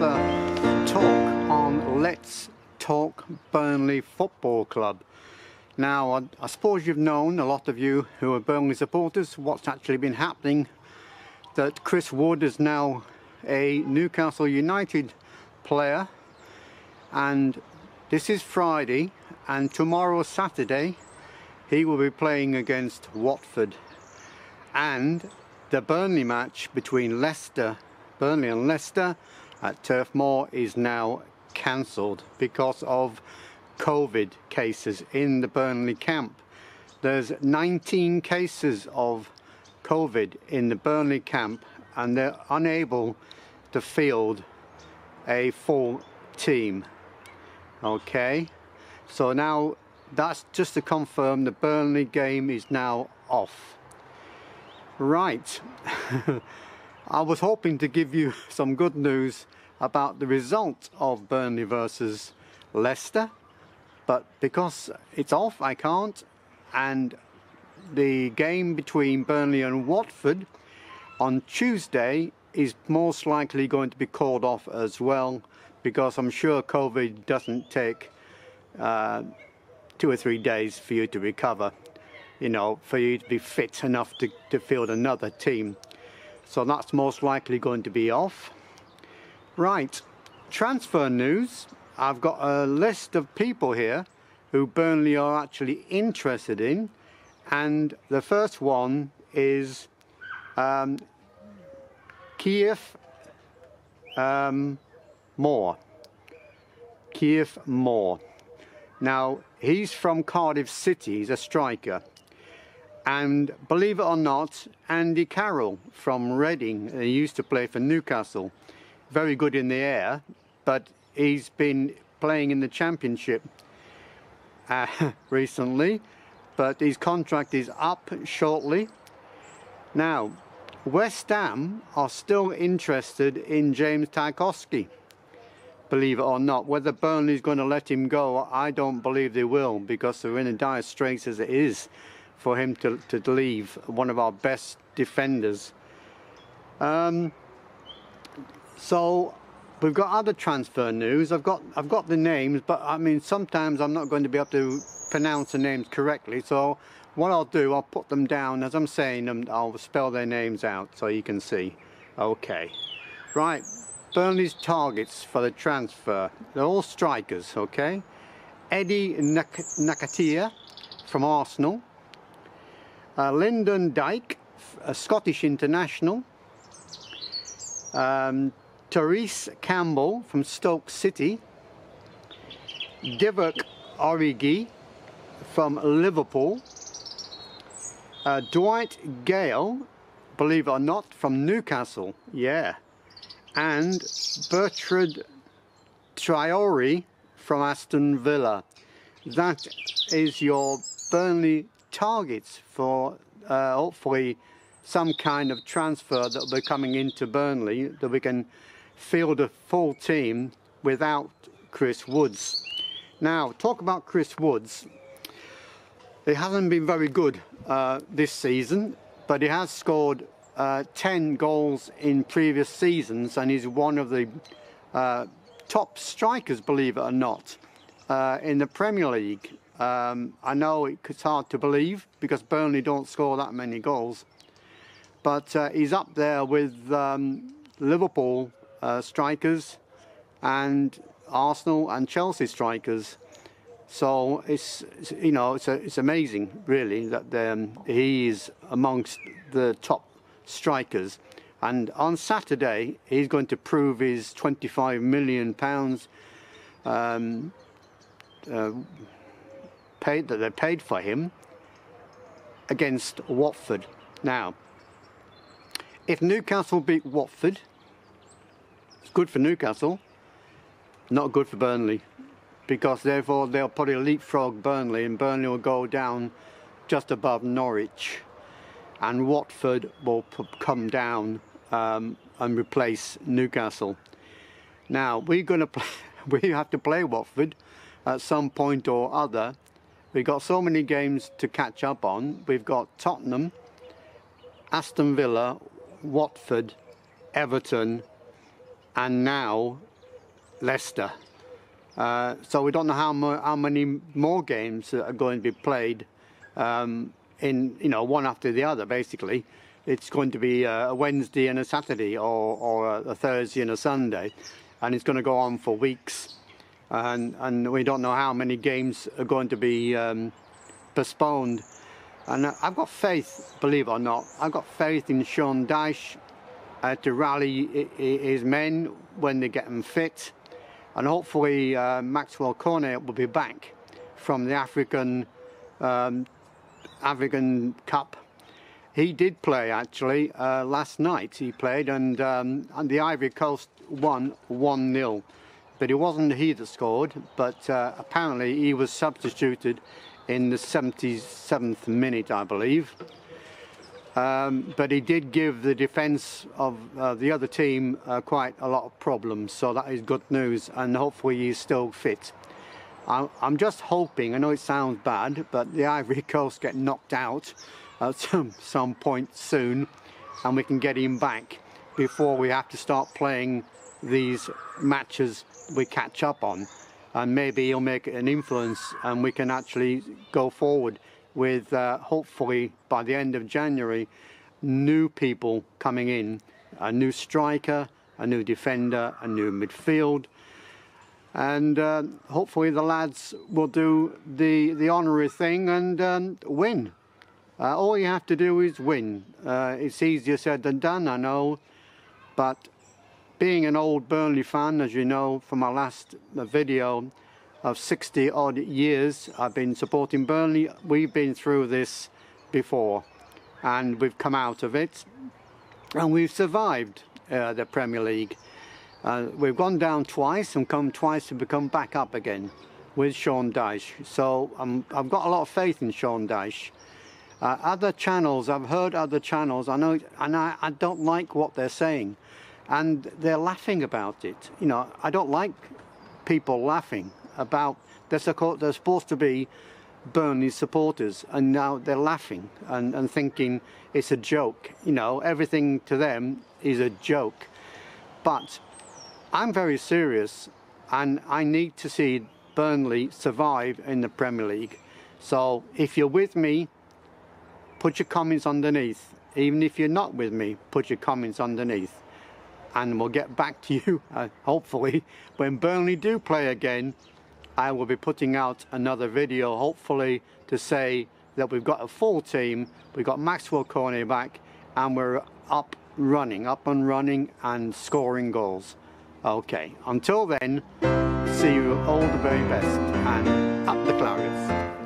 another talk on Let's Talk Burnley Football Club. Now, I suppose you've known, a lot of you who are Burnley supporters, what's actually been happening, that Chris Wood is now a Newcastle United player, and this is Friday, and tomorrow Saturday he will be playing against Watford, and the Burnley match between Burnley and Leicester at Turf Moor is now cancelled because of COVID cases in the Burnley camp. There's 19 cases of COVID in the Burnley camp, and they're unable to field a full team. Okay, so now that's just to confirm the Burnley game is now off. Right. I was hoping to give you some good news about the result of Burnley versus Leicester, but because it's off I can't, and the game between Burnley and Watford on Tuesday is most likely going to be called off as well, because I'm sure COVID doesn't take 2 or 3 days for you to recover, you know, for you to be fit enough to field another team. So that's most likely going to be off. Right, transfer news. I've got a list of people here who Burnley are actually interested in, and the first one is Kiev Moore. Kiev Moore. Now, he's from Cardiff City, he's a striker. And believe it or not, Andy Carroll from Reading, he used to play for Newcastle. Very good in the air, but he's been playing in the Championship recently, but his contract is up shortly. Now, West Ham are still interested in James Tarkowski, believe it or not. Whether Burnley's going to let him go, I don't believe they will, because they're in a dire straits as it is for him to leave, one of our best defenders. So we've got other transfer news. I've got the names, but I mean sometimes I'm not going to be able to pronounce the names correctly, so what I'll do, I'll put them down as I'm saying them. I'll spell their names out so you can see. Okay, right, Burnley's targets for the transfer, they're all strikers. Okay, Eddie Nketiah from Arsenal, Lyndon Dijk, a Scottish international, Therese Campbell from Stoke City, Divock Origi from Liverpool, Dwight Gale, believe it or not, from Newcastle, yeah, and Bertrand Traore from Aston Villa. That is your Burnley targets for hopefully some kind of transfer that will be coming into Burnley, that we can field a full team without Chris Woods. Now, talk about Chris Woods. He hasn't been very good this season, but he has scored 10 goals in previous seasons, and he's one of the top strikers, believe it or not, in the Premier League. I know it's hard to believe because Burnley don't score that many goals, but he's up there with Liverpool strikers and Arsenal and Chelsea strikers. So it's you know, it's amazing really that he is amongst the top strikers. And on Saturday he's going to prove his £25 million that they paid for him against Watford. Now, if Newcastle beat Watford, it's good for Newcastle, not good for Burnley, because therefore they'll probably leapfrog Burnley, and Burnley will go down just above Norwich, and Watford will come down and replace Newcastle. Now we have to play Watford at some point or other. We've got so many games to catch up on. We've got Tottenham, Aston Villa, Watford, Everton, and now Leicester. So we don't know how many more games are going to be played in, you know, one after the other. Basically, it's going to be a Wednesday and a Saturday, or a Thursday and a Sunday, and it's going to go on for weeks. And we don't know how many games are going to be postponed. And I've got faith, believe it or not, I've got faith in Sean Dyche to rally his men when they get them fit. And hopefully Maxwell Cornet will be back from the African Cup. He did play actually last night. He played, and the Ivory Coast won 1-0. But it wasn't he that scored, but apparently he was substituted in the 77th minute, I believe. But he did give the defence of the other team quite a lot of problems, so that is good news, and hopefully he's still fit. I'm just hoping, I know it sounds bad, but the Ivory Coast get knocked out at some point soon, and we can get him back before we have to start playing these matches we catch up on, and maybe he'll make an influence and we can actually go forward with hopefully by the end of January new people coming in, a new striker, a new defender, a new midfield, and hopefully the lads will do the honorary thing and win. All you have to do is win. It's easier said than done, I know, but being an old Burnley fan, as you know from my last video, of 60 odd years I've been supporting Burnley, we've been through this before and we've come out of it and we've survived the Premier League. We've gone down twice and come twice and become back up again with Sean Dyche. So I've got a lot of faith in Sean Dyche. Other channels, I've heard other channels, I know, and I don't like what they're saying. And they're laughing about it. You know, I don't like people laughing about, they're supposed to be Burnley supporters, and now they're laughing and thinking it's a joke. You know, everything to them is a joke. But I'm very serious, and I need to see Burnley survive in the Premier League. So if you're with me, put your comments underneath. Even if you're not with me, put your comments underneath. And we'll get back to you, hopefully, when Burnley do play again. I will be putting out another video, hopefully, to say that we've got a full team, we've got Maxwell Cornet back, and we're up and running and scoring goals. Okay, until then, see you all the very best, and up the Clarions.